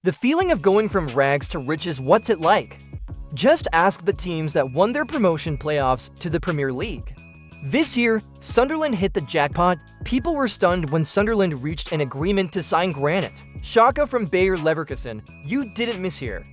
The feeling of going from rags to riches, what's it like? Just ask the teams that won their promotion playoffs to the Premier League. This year, Sunderland hit the jackpot. People were stunned when Sunderland reached an agreement to sign Granit Xhaka from Bayer Leverkusen. You didn't mishear.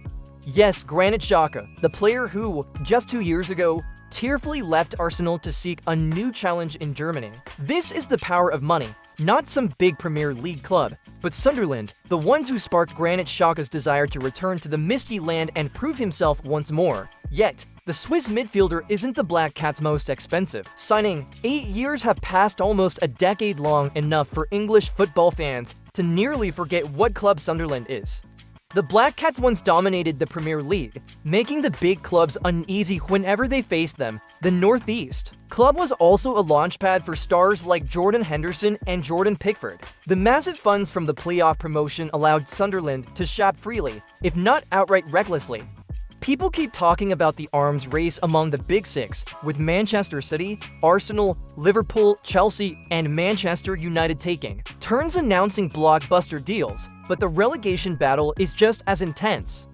Yes, Granit Xhaka, the player who, just 2 years ago, tearfully left Arsenal to seek a new challenge in Germany. This is the power of money, not some big Premier League club, but Sunderland, the ones who sparked Granit Xhaka's desire to return to the misty land and prove himself once more. Yet, the Swiss midfielder isn't the Black Cats' most expensive signing. 8 years have passed, almost a decade long enough for English football fans to nearly forget what club Sunderland is. The Black Cats once dominated the Premier League, making the big clubs uneasy whenever they faced them. The Northeast club was also a launchpad for stars like Jordan Henderson and Jordan Pickford. The massive funds from the playoff promotion allowed Sunderland to shop freely, if not outright recklessly. People keep talking about the arms race among the Big Six, with Manchester City, Arsenal, Liverpool, Chelsea, and Manchester United taking turns announcing blockbuster deals, but the relegation battle is just as intense.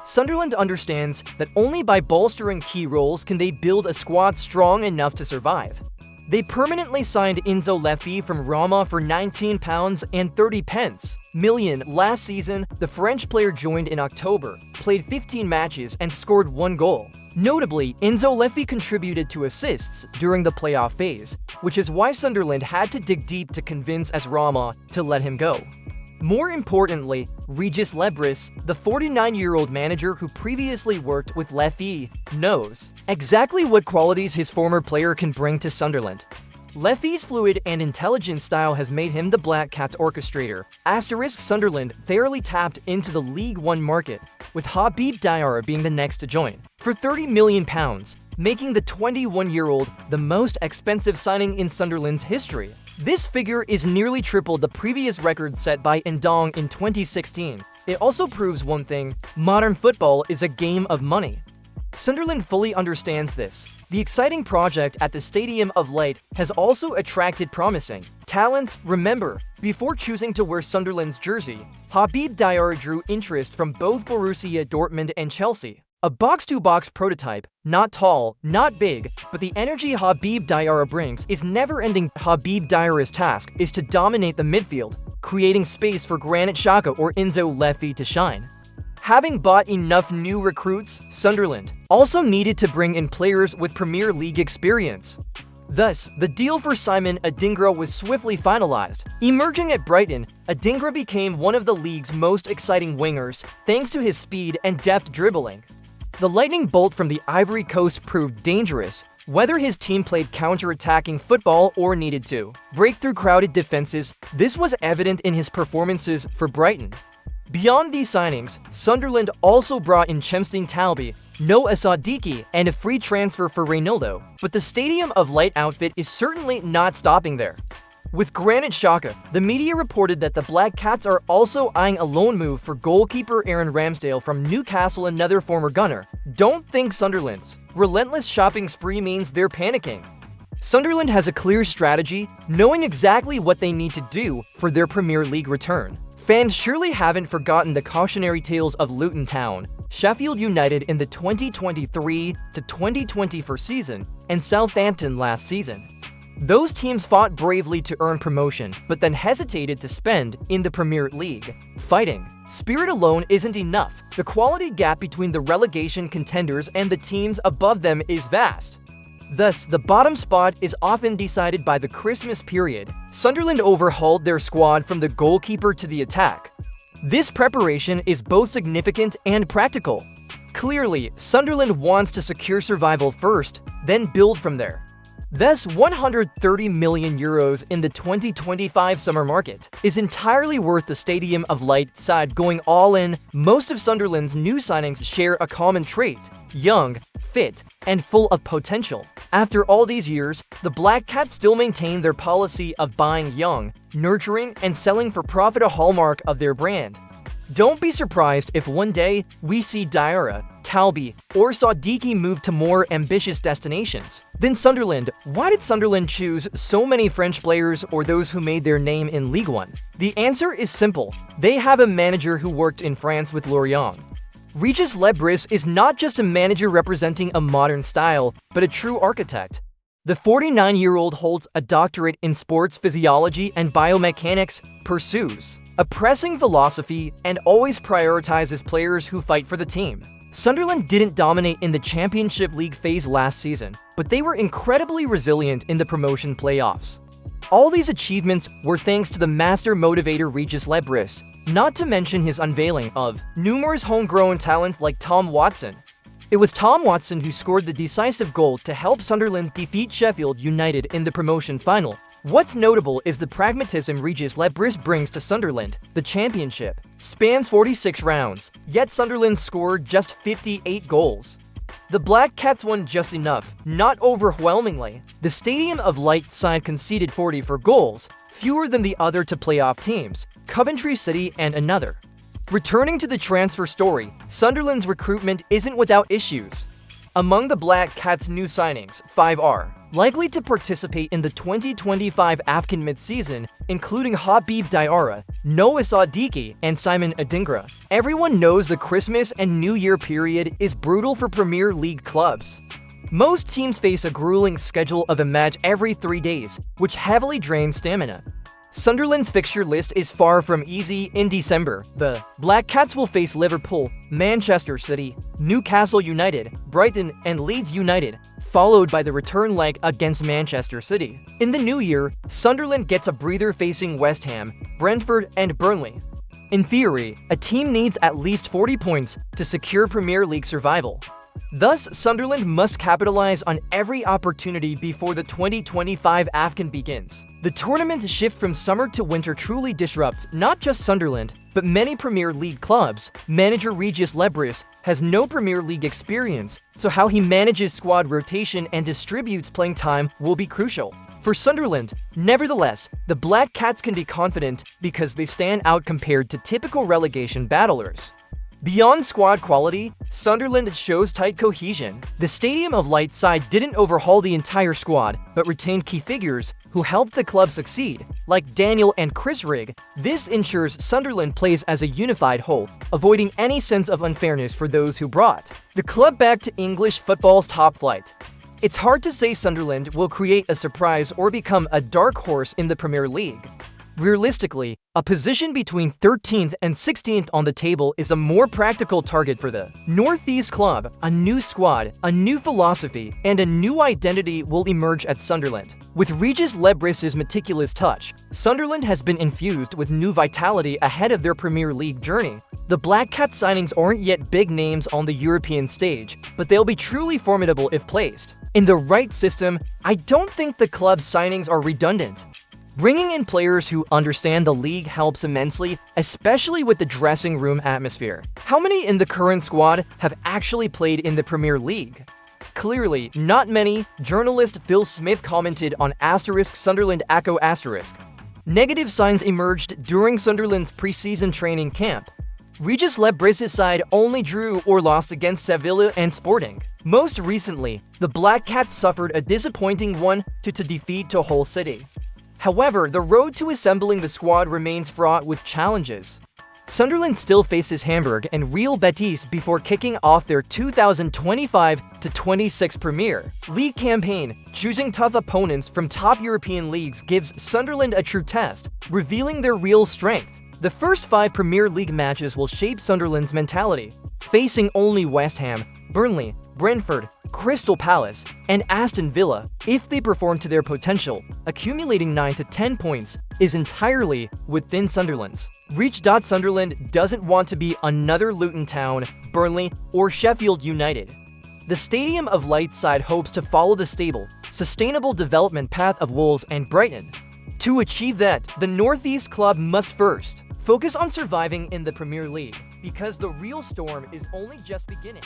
Sunderland understands that only by bolstering key roles can they build a squad strong enough to survive. They permanently signed Enzo Leffi from Roma for £19.30 million last season. The French player joined in October, played 15 matches, and scored 1 goal. Notably, Enzo Leffi contributed to assists during the playoff phase, which is why Sunderland had to dig deep to convince AS Roma to let him go. More importantly, Regis Le Bris, the 49-year-old manager who previously worked with Leffi, knows exactly what qualities his former player can bring to Sunderland. Leffi's fluid and intelligent style has made him the Black Cats orchestrator. Sunderland fairly tapped into the League One market, with Habib Diarra being the next to join, for £30 million, making the 21-year-old the most expensive signing in Sunderland's history. This figure is nearly triple the previous record set by Ndong in 2016. It also proves one thing: modern football is a game of money. Sunderland fully understands this. The exciting project at the Stadium of Light has also attracted promising talents. Remember, before choosing to wear Sunderland's jersey, Habib Diarra drew interest from both Borussia Dortmund and Chelsea. A box-to-box prototype, not tall, not big, but the energy Habib Diarra brings is never-ending. Habib Diarra's task is to dominate the midfield, creating space for Granit Xhaka or Enzo Leffi to shine. Having bought enough new recruits, Sunderland also needed to bring in players with Premier League experience. Thus, the deal for Simon Adingra was swiftly finalized. Emerging at Brighton, Adingra became one of the league's most exciting wingers, thanks to his speed and deft dribbling. The lightning bolt from the Ivory Coast proved dangerous, whether his team played counter-attacking football or needed to break through crowded defenses. This was evident in his performances for Brighton. Beyond these signings, Sunderland also brought in Chemsting Talbi, Noah Sadiki, and a free transfer for Reynaldo. But the Stadium of Light outfit is certainly not stopping there. With Granit Xhaka, the media reported that the Black Cats are also eyeing a loan move for goalkeeper Aaron Ramsdale from Newcastle, another former Gunner. Don't think Sunderland's relentless shopping spree means they're panicking. Sunderland has a clear strategy, knowing exactly what they need to do for their Premier League return. Fans surely haven't forgotten the cautionary tales of Luton Town, Sheffield United in the 2023-2024 season, and Southampton last season. Those teams fought bravely to earn promotion, but then hesitated to spend in the Premier League. Fighting spirit alone isn't enough. The quality gap between the relegation contenders and the teams above them is vast. Thus, the bottom spot is often decided by the Christmas period. Sunderland overhauled their squad from the goalkeeper to the attack. This preparation is both significant and practical. Clearly, Sunderland wants to secure survival first, then build from there. Thus, €130 million in the 2025 summer market is entirely worth the Stadium of Light side going all in. Most of Sunderland's new signings share a common trait: young, fit, and full of potential. After all these years, the Black Cats still maintain their policy of buying young, nurturing, and selling for profit, a hallmark of their brand. Don't be surprised if one day we see Diarra Talby, or saw Diki move to more ambitious destinations? Then Sunderland. Why did Sunderland choose so many French players or those who made their name in Ligue 1? The answer is simple. They have a manager who worked in France with Lorient. Regis Le Bris is not just a manager representing a modern style, but a true architect. The 49-year-old holds a doctorate in sports physiology and biomechanics, pursues a pressing philosophy, and always prioritizes players who fight for the team. Sunderland didn't dominate in the Championship League phase last season, but they were incredibly resilient in the promotion playoffs. All these achievements were thanks to the master motivator Regis Le Bris, not to mention his unveiling of numerous homegrown talent like Tom Watson. It was Tom Watson who scored the decisive goal to help Sunderland defeat Sheffield United in the promotion final. What's notable is the pragmatism Regis Le Bris brings to Sunderland. The championship spans 46 rounds, yet Sunderland scored just 58 goals. The Black Cats won just enough, not overwhelmingly. The Stadium of Light side conceded 44 goals, fewer than the other two playoff teams, Coventry City and another. Returning to the transfer story, Sunderland's recruitment isn't without issues. Among the Black Cats' new signings, 5 are likely to participate in the 2025 AFCON mid-season, including Habib Diarra, Noah Sadiki, and Simon Adingra. Everyone knows the Christmas and New Year period is brutal for Premier League clubs. Most teams face a grueling schedule of a match every 3 days, which heavily drains stamina. Sunderland's fixture list is far from easy in December. The Black Cats will face Liverpool, Manchester City, Newcastle United, Brighton, and Leeds United, followed by the return leg against Manchester City. In the new year, Sunderland gets a breather facing West Ham, Brentford, and Burnley. In theory, a team needs at least 40 points to secure Premier League survival. Thus, Sunderland must capitalize on every opportunity before the 2025 AFCON begins. The tournament's shift from summer to winter truly disrupts not just Sunderland, but many Premier League clubs. Manager Regis Le Bris has no Premier League experience, so how he manages squad rotation and distributes playing time will be crucial. For Sunderland, nevertheless, the Black Cats can be confident because they stand out compared to typical relegation battlers. Beyond squad quality, Sunderland shows tight cohesion. The Stadium of Light side didn't overhaul the entire squad, but retained key figures who helped the club succeed, like Daniel and Chris Rigg. This ensures Sunderland plays as a unified whole, avoiding any sense of unfairness for those who brought the club back to English football's top flight. It's hard to say Sunderland will create a surprise or become a dark horse in the Premier League. Realistically, a position between 13th and 16th on the table is a more practical target for the Northeast club. A new squad, a new philosophy, and a new identity will emerge at Sunderland. With Regis Le Bris's meticulous touch, Sunderland has been infused with new vitality ahead of their Premier League journey. The Black Cat signings aren't yet big names on the European stage, but they'll be truly formidable if placed in the right system. I don't think the club's signings are redundant. Bringing in players who understand the league helps immensely, especially with the dressing room atmosphere. How many in the current squad have actually played in the Premier League? Clearly, not many. Journalist Phil Smith commented on Sunderland Echo *. Negative signs emerged during Sunderland's preseason training camp. Regis Le Bris's side only drew or lost against Sevilla and Sporting. Most recently, the Black Cats suffered a disappointing 1-2 defeat to Hull City. However, the road to assembling the squad remains fraught with challenges. Sunderland still faces Hamburg and Real Betis before kicking off their 2025-26 Premier League campaign. Choosing tough opponents from top European leagues gives Sunderland a true test, revealing their real strength. The first 5 Premier League matches will shape Sunderland's mentality, facing only West Ham, Burnley, Brentford, Crystal Palace, and Aston Villa. If they perform to their potential, accumulating 9 to 10 points is entirely within Sunderland's reach. Sunderland doesn't want to be another Luton Town, Burnley, or Sheffield United. The Stadium of Light side hopes to follow the stable, sustainable development path of Wolves and Brighton. To achieve that, the Northeast club must first focus on surviving in the Premier League, because the real storm is only just beginning.